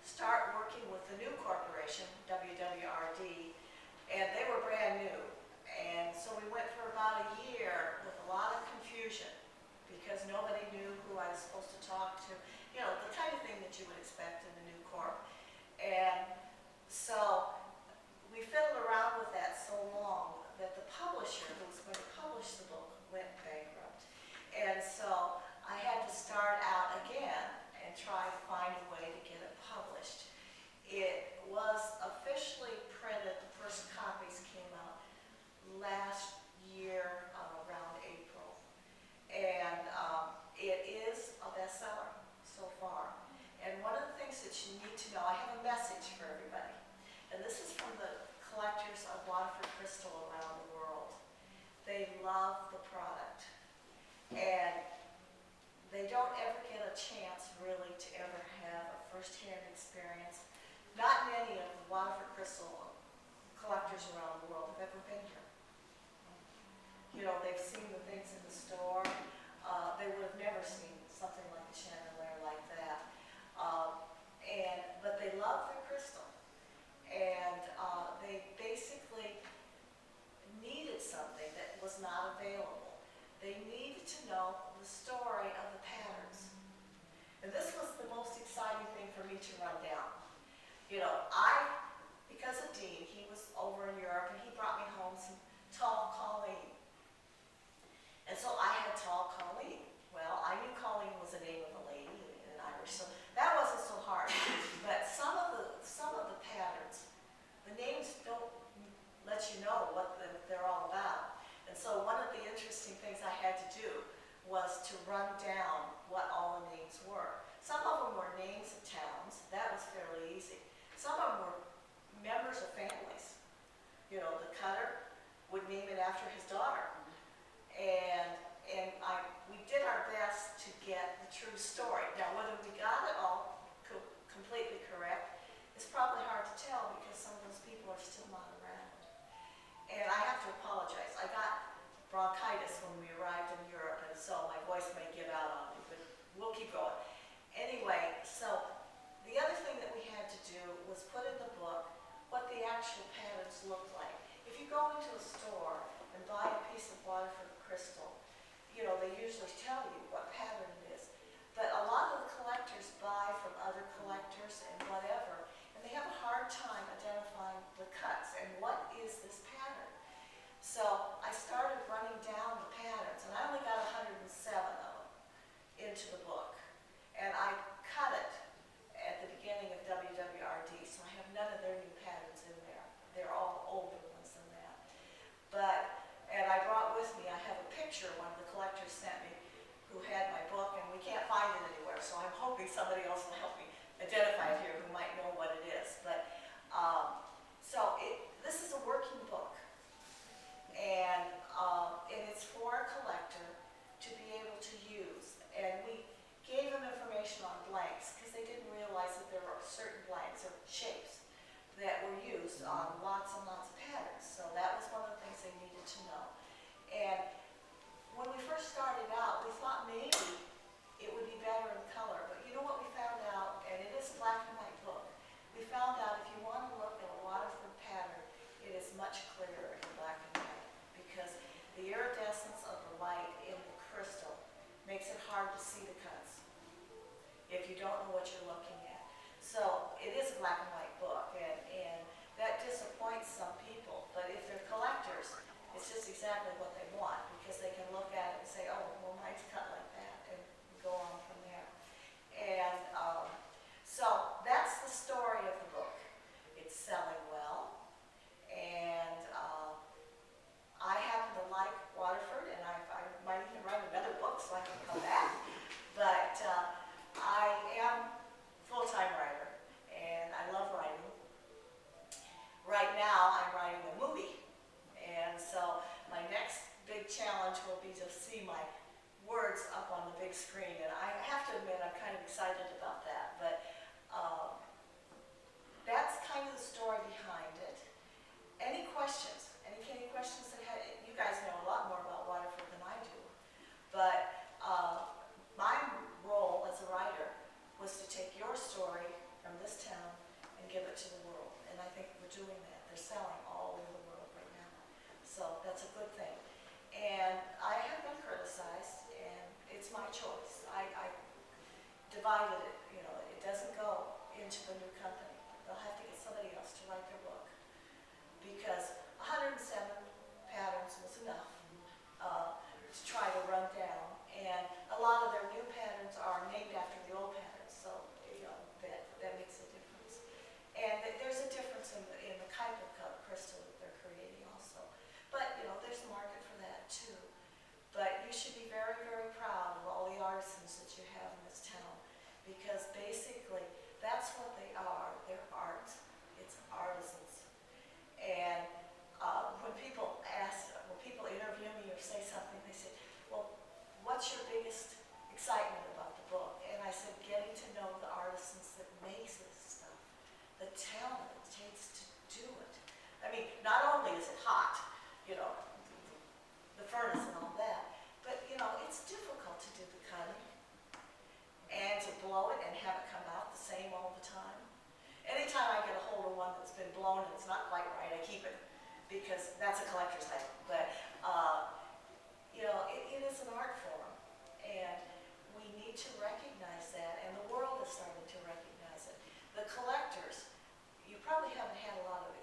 start working with the new corporation, WWRD, and they were brand new. And so we went for about a year with a lot of confusion because nobody knew who I was supposed to talk to. You know, the kind of thing that you would expect in a new corp. And so we fiddled around with that so long that the publisher who was going to publish the book went bankrupt. And so I had to start out again and try to find a way to get it published. It was officially printed, the first copies came out last year around April. And it is a bestseller so far. And one of the things that you need to know, I have a message for everybody. And this is from the collectors of Waterford crystal around the world. They love the product. And they don't ever get a chance really to ever have a first-hand experience. Not many of the Waterford crystal collectors around the world have ever been here. You know, they've seen the things in the store. They would have never seen something like a chandelier like that. But they love their crystal. And they basically needed something that was not available. They needed to know the story of the patterns. And this was the most exciting thing for me to run down. You know, because of Dean, he was over in Europe and he brought me home some tall Colleen. And so I had tall Colleen. Well, I knew Colleen was the name of a lady in Irish, so that wasn't so hard. But some of the patterns, the names don't let you know what they're all about. And so one of the interesting things I had to do was to run down what all the names were. Some of them were names of towns. That was fairly easy. Some of them were members of families. You know, the cutter would name it after his daughter. And we did our best to get the true story. Now, whether we got it all completely correct is probably hard to tell because some of those people are still not around. And I have to apologize. I got bronchitis when we arrived in Europe, and so my voice may give out on me, but we'll keep going. Anyway, so the other thing that we had to do was put in the book what the actual patterns looked like. If you go into a store and buy a piece of Waterford crystal, you know, they usually tell you what pattern it is. But a lot of the collectors buy from other collectors and whatever, and they have a hard time identifying the cuts and what is this pattern. So I started running down the patterns, and I only got 107 of them into the book. And I cut it at the beginning of WWRD, so I have none of their new patterns in there. They're all older ones than that. And I brought with me, I have a picture one of the collectors sent me who had my book, and we can't find it anywhere, so I'm hoping somebody else will help me identify it here who might know what it is. But this is a working book, and it's for a collector to be able to use. And we gave them information on blanks because they didn't realize that there were certain blanks or shapes that were used on lots and lots of patterns. So that was one of the things they needed to know. And when we first started out, we thought maybe it would be better in color. But you know what we found out? And it is a black and white book. We found out if you want to look at a Waterford pattern, it is much clearer in black and white because the iridescence of the light in the crystal makes it hard to see the cuts if you don't know what you're looking at. So it is a black and white book, and that disappoints some people. But if they're collectors, it's just exactly what they want because they can look at it and say, oh, well, mine's cut like that, and go on from there. And so that's the story of the book. It's selling well, and I happen to like Waterford, and I might even write another book so I can come back. But I am a full-time writer, and I love writing. doing that. They're selling all over the world right now. So that's a good thing. And I have been criticized, and it's my choice. I divided it, it doesn't go into the new company. They'll have to get somebody else to write their book. Because 107 patterns was enough to try to run down. And a lot of their new patterns are named after the old patterns, so that makes a difference. And there's a difference in the type of crystal that they're creating also. But there's a market for that too. But you should be very, very proud of all the artisans that you have in this town, because basically that's what they are. They're art. It's artisans. And when people interview me or say something, they say, well, what's your biggest excitement about the book? And I said, getting to know the artisans that makes this stuff, the talent it takes to do it. I mean, not only is it hot, the furnace and all that, but it's difficult to do the cutting and to blow it and have it come out the same all the time. Anytime I get a hold of one that's been blown and it's not quite right, I keep it, because that's a collector's item. But it is an art form, and we need to recognize that, and the world is starting to recognize it. The collectors, you probably haven't had a lot of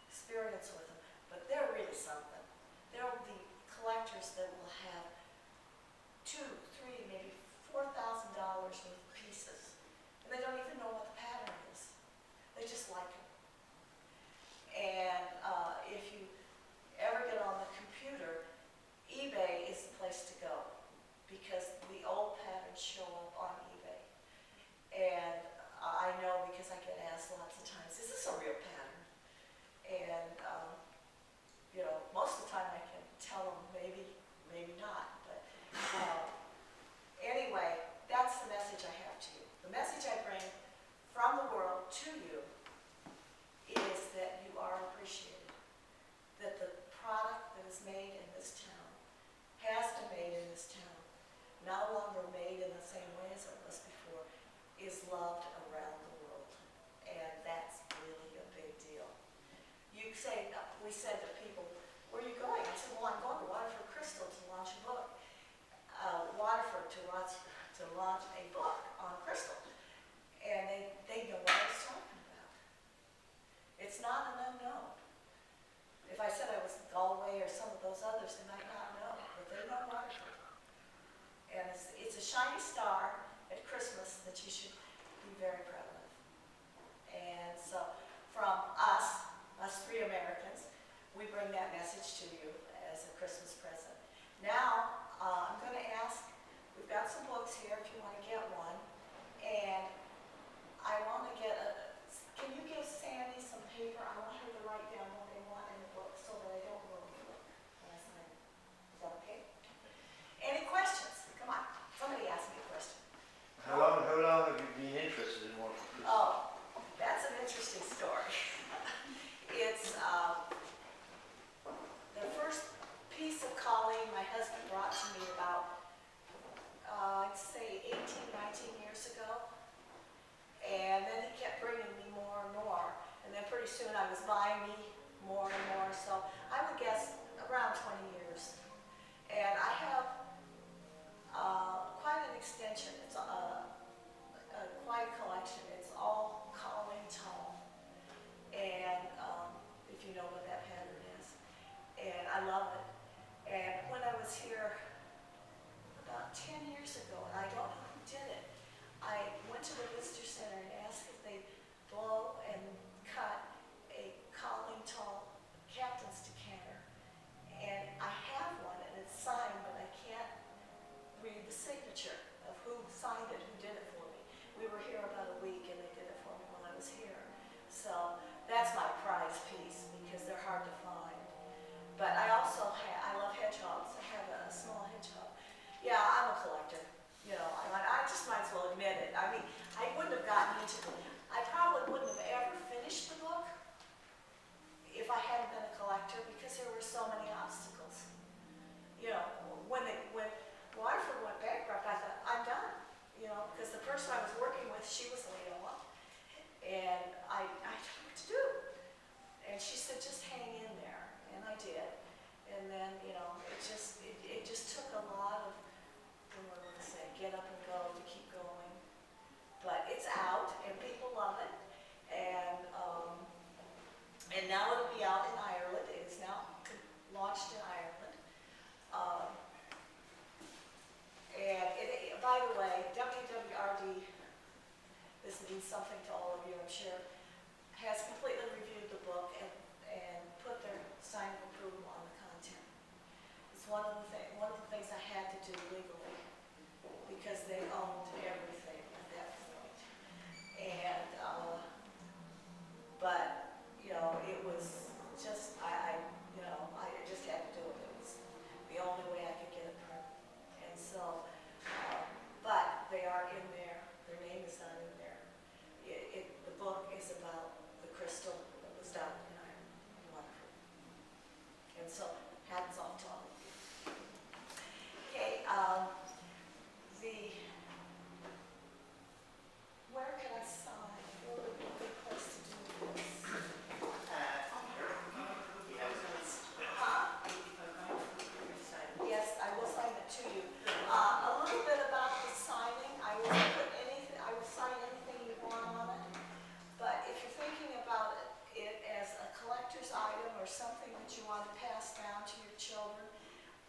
experience with them, but they're really something. They're the collectors that will have $2, $3, maybe $4,000 worth of pieces, and they don't even know what the pattern is. They just like them. And if you ever get on the computer, eBay is the place to go, because the old patterns show up on eBay. And I know, because I get asked lots of times, is this a real pattern? And most of the time I can tell them maybe, maybe not. But anyway, that's the message I have to you. The message I bring from the world to you is that you are appreciated, that the product that is made in this town, has been made in this town, no longer made in the same way as it was before, is loved around the world. And that's really a big deal. We said to people, where are you going? I said, well, I'm going to Waterford Crystal to launch a book. Waterford to launch a book on crystal. And they know what I was talking about. It's not an unknown. If I said I was Galway or some of those others, they might not know, but they know Waterford. And it's a shiny star at Christmas that you should be very proud of. And so from us three Americans, we bring that message to you as a Christmas present. Now, I'm going to ask, we've got some books here if you want to get one, and I want to get can you give Sandy some paper? I want her to write down what they want in the book so that I don't ruin the book when I sign it. Is that okay? Any questions? Come on, somebody ask me a question. How long have you been interested in Waterford Crystal? Oh, that's an interesting story. It's the first piece of calling my husband brought to me about, I'd say 18, 19 years ago. And then he kept bringing me more and more. And then pretty soon I was buying me more and more. So I would guess around 20 years. And I have quite an extension. It's quite a collection. It's all calling tall. And if you know what that pattern is. And I love it. And when I was here about 10 years ago, and I don't know who did it, I went to the visitor center and asked if they'd blow and cut a calling tall captain's decanter. And I have one, and it's signed, but I can't read the signature of who signed it, who did it for me. We were here about a week, and means something to all of you, I'm sure, has completely reviewed the book and put their sign of approval on the content. It's one of the things I had to do legally, because they owned everything at that point. And, but, you know, it was just, I just had to do it. It was the only way I could get it printed. And so, but they are in there, their name is not in there. The book is about the crystal that was done in Ireland, in Waterford. And so, hats off to all of you. Okay, where can I sign? Where would be a good place to do this? Huh? Yes, I will sign it to you. A little bit about the signing, I will sign anything you want on it. But if you're thinking about it as a collector's item or something that you want to pass down to your children,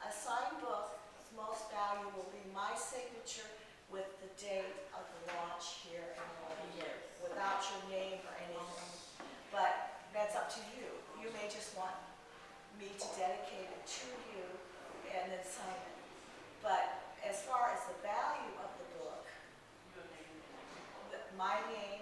a signed book, most valuable, will be my signature with the date of the launch here in Waterford, without your name or anything. But that's up to you. You may just want me to dedicate it to you and then sign it. But as far as the value of the book, my name